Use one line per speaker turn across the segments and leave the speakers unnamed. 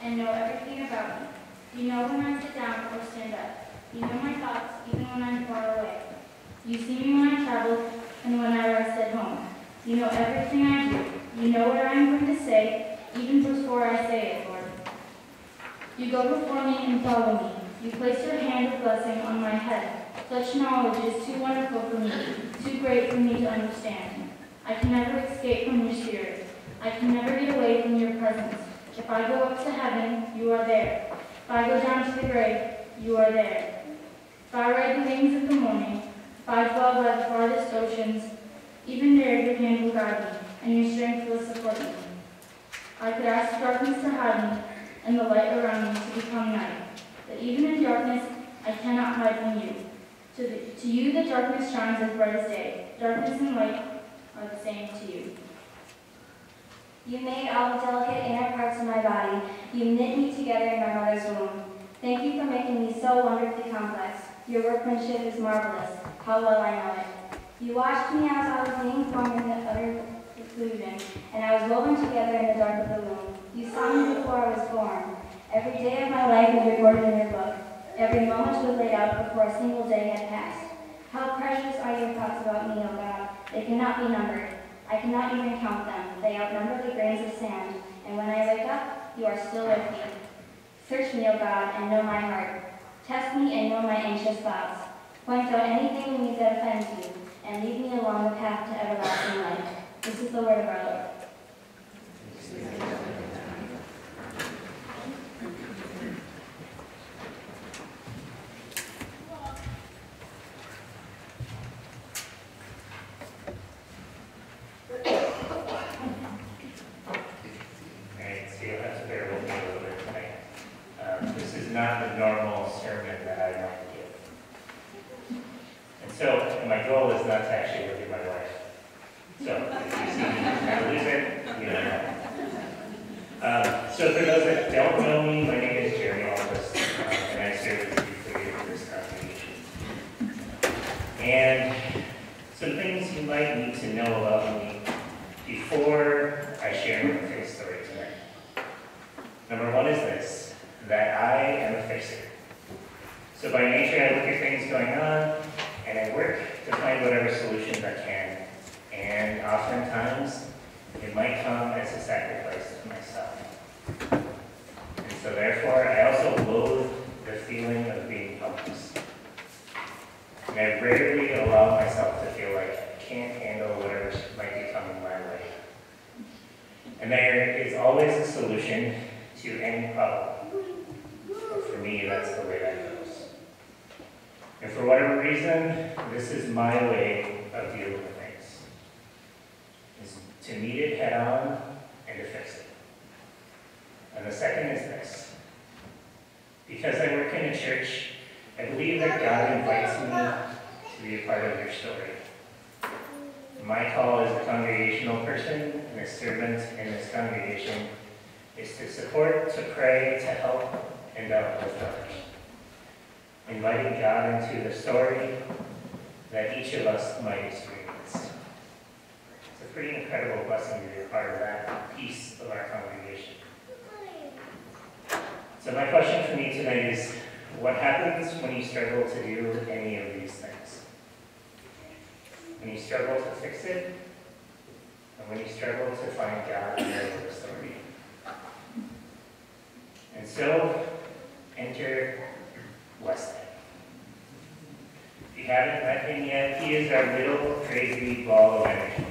and know everything about me. You know when I sit down or stand up. You know my thoughts, even when I'm far away. You see me when I travel and when I rest at home. You know everything I do. You know what I am going to say, even before I say it, Lord. You go before me and follow me. You place your hand of blessing on my head. Such knowledge is too wonderful for me, too great for me to understand. I can never escape from your spirit. I can never get away from your presence. If I go up to heaven, you are there. If I go down to the grave, you are there. If I ride the wings of the morning, if I dwell by the farthest oceans, even there your hand will guide me, and your strength will support me. I could ask darkness to hide me, and the light around me to become night. But even in darkness, I cannot hide from you. To you the darkness shines as bright as day. Darkness and light are the same to you.
You made all the delicate inner parts of my body. You knit me together in my mother's womb. Thank you for making me so wonderfully complex. Your workmanship is marvelous. How well I know it. You watched me as I was being formed in the utter seclusion, and I was woven together in the dark of the womb. You saw me before I was born. Every day of my life is recorded in your book. Every moment was laid out before a single day had passed. How precious are your thoughts about me, O God. They cannot be numbered. I cannot even count them. They outnumber the grains of sand. And when I wake up, you are still with me. Search me, O God, and know my heart. Test me and know my anxious thoughts. Point out anything in me that offends you, and lead me along the path to everlasting life. This is the word of our Lord.
Not the normal sermon that I might give. And so, my goal is not to actually look at my wife. So, if you see me kind of lose it, you know. So for those that don't know me, my name is Jeremy Hallquist, and I serve as the youth leader for this congregation. And some things you might need to know about me before I share my faith story tonight. Number one is this. That I am a fixer. So by nature, I look at things going on, and I work to find whatever solutions I can. And oftentimes, it might come as a sacrifice to myself. And so therefore, I also loathe the feeling of being helpless. And I rarely allow myself to feel like I can't handle whatever might be coming my way. And there is always a solution to any problem. For me, that's the way that goes. And for whatever reason, this is my way of dealing with things. Is to meet it head on and to fix it. And the second is this. Because I work in a church, I believe that God invites me to be a part of your story. My call as a congregational person and a servant in this congregation is to support, to pray, to help, and uplift others. Inviting God into the story that each of us might experience. It's a pretty incredible blessing to be a part of that piece of our congregation. So my question for me tonight is, what happens when you struggle to do any of these things? When you struggle to fix it, and when you struggle to find God in the story. And so, enter Weston. If you haven't met him yet, he is our little crazy ball of energy.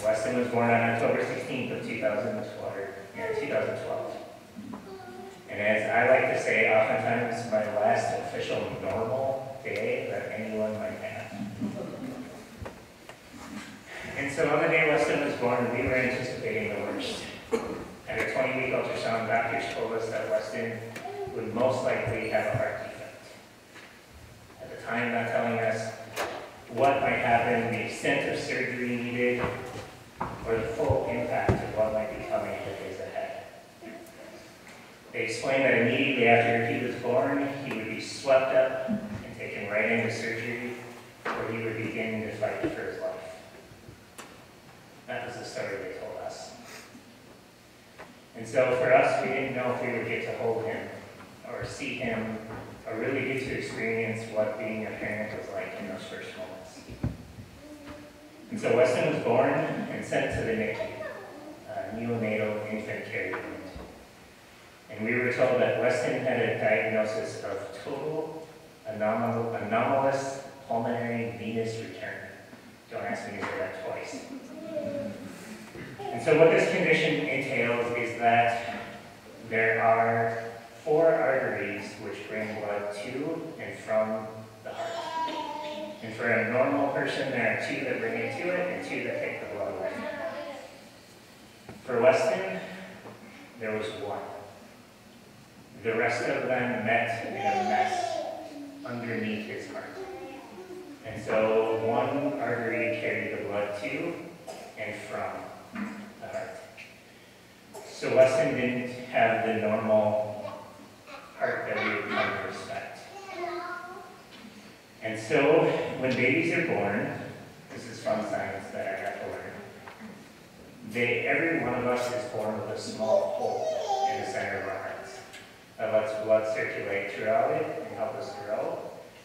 Weston was born on October 16th of 2012. And as I like to say, oftentimes my last official normal day that anyone might have. And so on the day Weston was born, we were anticipating the worst. At a 20-week ultrasound, doctors told us that Weston would most likely have a heart defect. At the time, not telling us what might happen, the extent of surgery needed, or the full impact of what might be coming in the days ahead. They explained that immediately after he was born, he would be swept up and taken right into surgery, where he would begin to fight for his life. That was the story they told us. And so for us, we didn't know if we would get to hold him or see him or really get to experience what being a parent was like in those first moments. And so Weston was born and sent to the NICU, neonatal infant care unit. And we were told that Weston had a diagnosis of total anomalous pulmonary venous return. Don't ask me to say that twice. And so what this condition entails is that there are 4 arteries which bring blood to and from the heart. And for a normal person, there are 2 that bring it to it and 2 that take the blood away. For Weston, there was 1. The rest of them met in a mess underneath his heart. And so 1 artery carried the blood to and from the heart. So Weston didn't have the normal heart that we would come to respect. And so when babies are born, this is fun science that I got to learn, every one of us is born with a small hole in the center of our hearts that lets blood circulate throughout it and help us grow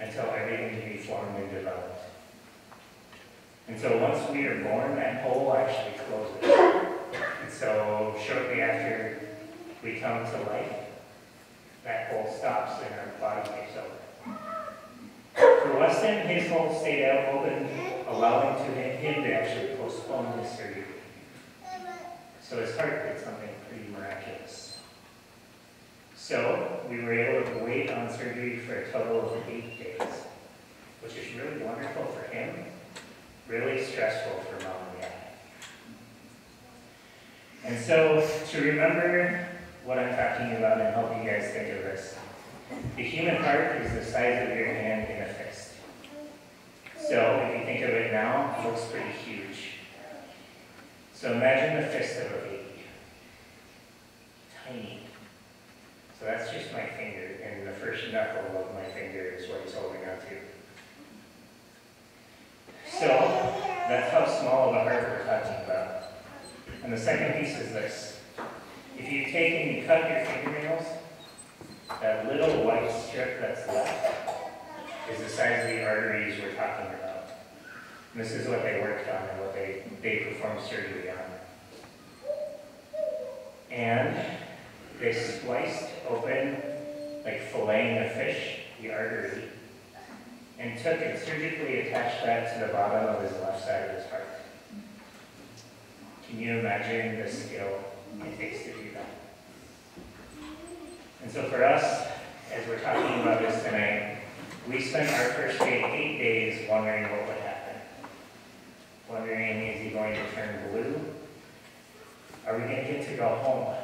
until everything can be formed and developed. And so once we are born, that hole actually closes. And so shortly after we come to life, that hole stops and our body takes over. For Weston, his hole stayed out open, allowing him to actually postpone his surgery. So his heart did something pretty miraculous. So we were able to wait on surgery for a total of 8 days, which is really wonderful for him, really stressful for mom and dad. And so to remember what I'm talking about and help you guys think of this, the human heart is the size of your hand in a fist. So if you think of it now, it looks pretty huge. So imagine the fist of a baby. Tiny. So that's just my finger, and the first knuckle of my finger is what he's holding on to. So that's how small of a heart we're talking about. And the second piece is this. If you take and you cut your fingernails, that little white strip that's left is the size of the arteries we're talking about. And this is what they worked on and what they performed surgery on. And they spliced open, like filleting a fish, the artery, and took and surgically attached that to the bottom of his left side of his heart. Can you imagine the skill it takes to do that? And so for us, as we're talking about this tonight, we spent our first 8 days wondering what would happen. Wondering, is he going to turn blue? Are we going to get to go home?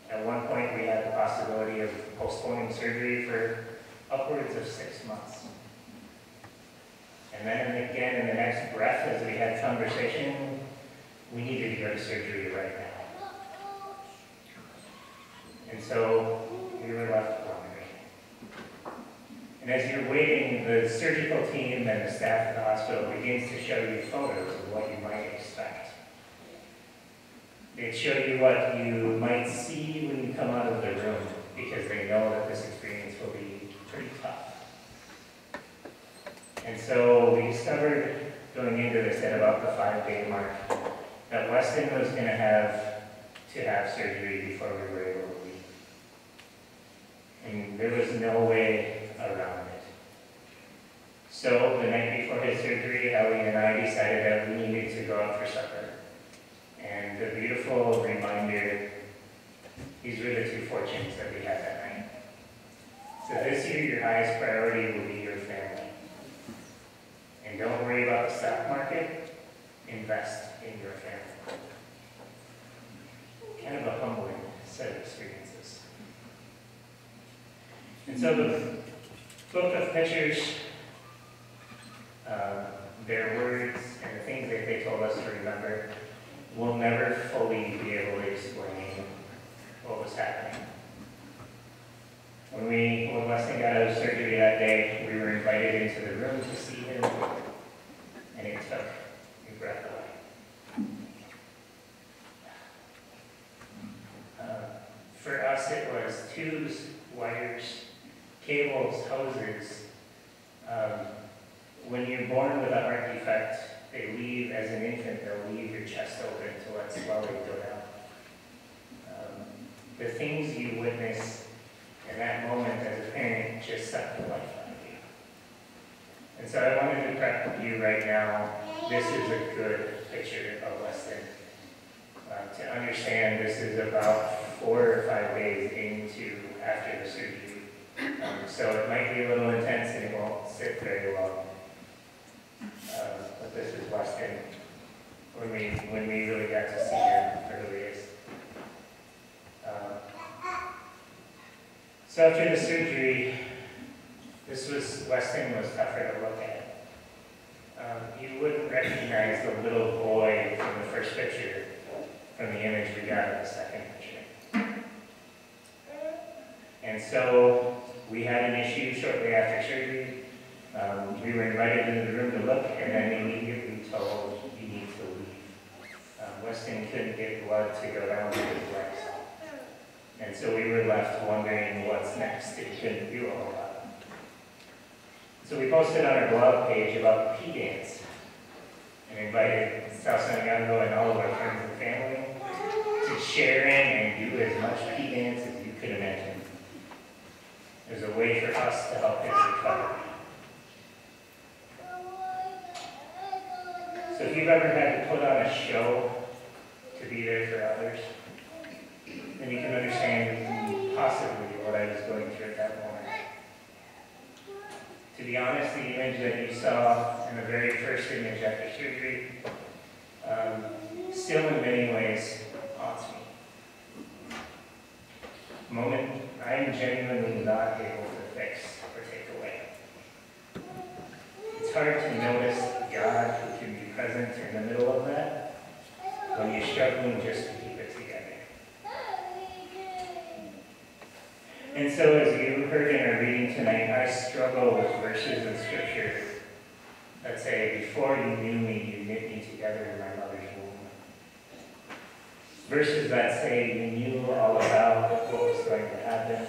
At one point, we had the possibility of postponing surgery for upwards of 6 months. And then again, in the next breath, as we had conversation, we needed to go to surgery right now. And so we were left wondering. And as you're waiting, the surgical team and the staff at the hospital begins to show you photos of what you might expect. They show you what you might see when you come out of the room, because they know that this experience will be pretty tough. And so we discovered going into this at about the 5-day mark that Weston was going to have surgery before we were able to leave. And there was no way around it. So the night before his surgery, Ellie and I decided that we needed to go out for supper. And the beautiful reminder, these were the 2 fortunes that we had that night. So this year, your highest priority will be your family. And don't worry about the stock market, invest in your family. Kind of a humbling set of experiences. And so the book of pictures, their words and the things that they told us to remember, we'll never fully be able to explain what was happening. When Weston got out of surgery that day, we were invited into the room to see him, and it took a breath away. tubes, wires, cables, hoses. When you're born with a heart defect, they leave, as an infant, they'll leave your chest open to let swelling go down. The things you witness in that moment as a parent just suck the life out of you. And so I wanted to prep you right now. This is a good picture of Weston. To understand, this is about 4 or 5 days into after the surgery. So it might be a little intense and it won't sit very long. But this is Weston when we really got to see him for who he is. So after the surgery, Weston was tougher to look at. You wouldn't recognize the little boy from the first picture from the image we got in the second picture. And so we had an issue shortly after surgery. We were invited into the room to look and then immediately told, you need to leave. Weston couldn't get blood to go down to his legs. And so we were left wondering what's next. It couldn't do a whole lot. So we posted on our blog page about the P dance and invited South Santiago and all of our friends and family to share in and do as much P dance as you could imagine. There's a way for us to help his recovery. So if you've ever had to put on a show to be there for others, then you can understand possibly what I was going through at that moment. To be honest, the image that you saw in the very first image after surgery still in many ways haunts me. Moment I am genuinely not able to fix or take away. It's hard to notice God who can be present in the middle of that when you're struggling just to keep it together. And so as you heard in our reading tonight, I struggle with verses in Scripture that say, before you knew me, you knit me together in my mother's womb. Verses that say you knew all about what was going to happen.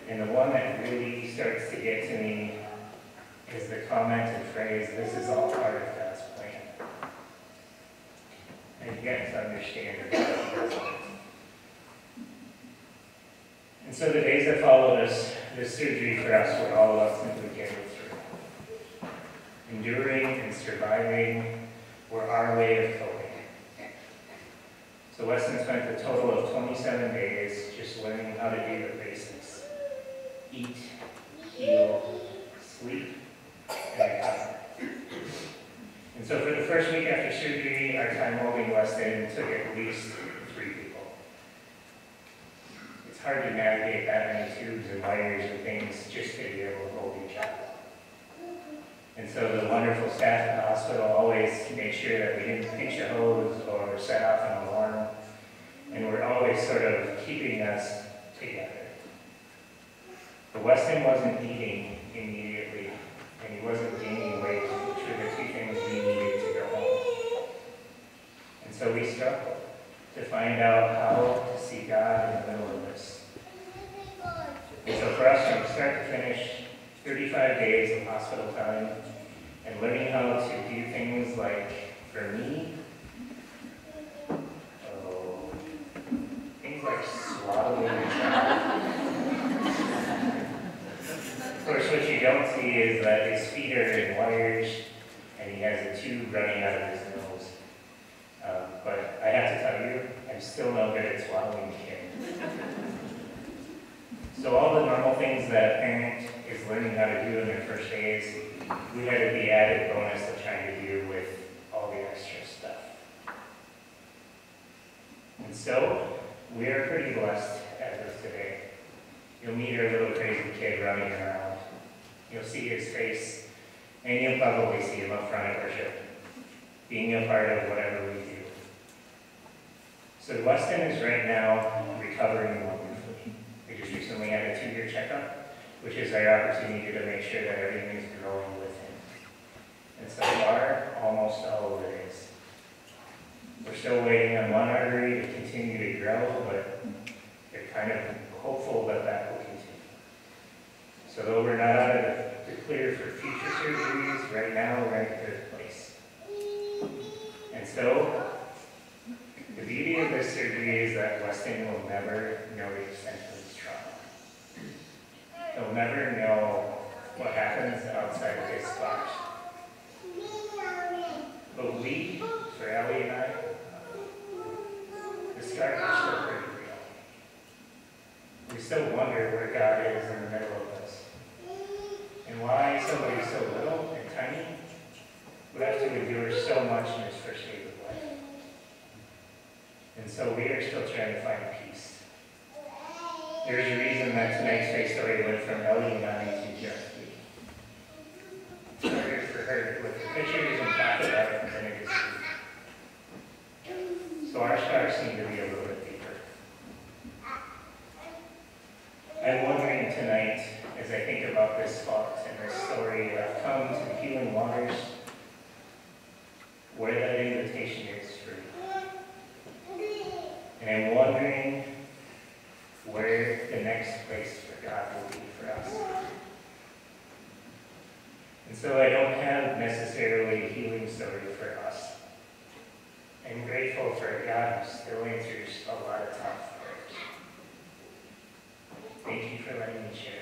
And the one that really starts to get to me is the comment and phrase, this is all part of God's plan. And get to understand it. And so the days that followed this surgery for us were all about simply getting through. Enduring and surviving were our way of coping. So Weston spent a total of 27 days just learning how to do the basics. Eat, heal, sleep, and recover. And so for the first week after surgery, our time holding Weston took at least 3 people. It's hard to navigate that many tubes and wires and things just to be able to hold each other. And so the wonderful staff at the hospital always made sure that we didn't pinch a hose or set off an alarm. And we're always sort of keeping us together. But Weston wasn't eating immediately, and he wasn't gaining weight, which were the 2 things we needed to go home. And so we struggled to find out how to see God in the middle of this. And so for us, from start to finish, 35 days of hospital time, and learning how to do things like, for me, things like swaddling a child. Of course, what you don't see is that his feet are in wires, and he has a tube running out of his nose. But I have to tell you, I'm still no good at swaddling a kid. So all the normal things that a parent is learning how to do in their first days, we had the added bonus of trying to do with all the extra stuff. And so, we are pretty blessed as of today. You'll meet our little crazy kid running around. You'll see his face, and you'll probably see him up front at worship, being a part of whatever we do. So Weston is right now recovering wonderfully. We just recently had a 2-year checkup, which is our opportunity to make sure that everything is growing with him. And so far, almost all of it is. We're still waiting on one artery to continue to grow, but they're kind of hopeful hopeful that that will continue. So though we're not out of the clear for future surgeries, right now we're in a good place. And so, the beauty of this surgery is that Weston will never know the extent of his trauma. He'll never know what happens outside of his box. But we, for Ellie and I, the scars are still pretty real. We still wonder where God is in the middle of this. And why somebody so little and tiny would have to endure so much in his first days of life. And so we are still trying to find peace. There's a reason that tonight's faith story went from Ellie and I to just me. It's harder for her with the pictures and talk about it than it is to me. So our scars seem to be a little bit deeper. I'm wondering tonight, as I think about this fault and this story, I've come to the healing waters, where that invitation is for you. And I'm wondering where the next place for God will be for us. And so I don't have necessarily a healing story for us. I'm grateful for a God who still answers a lot of tough prayers. Thank you for letting me share.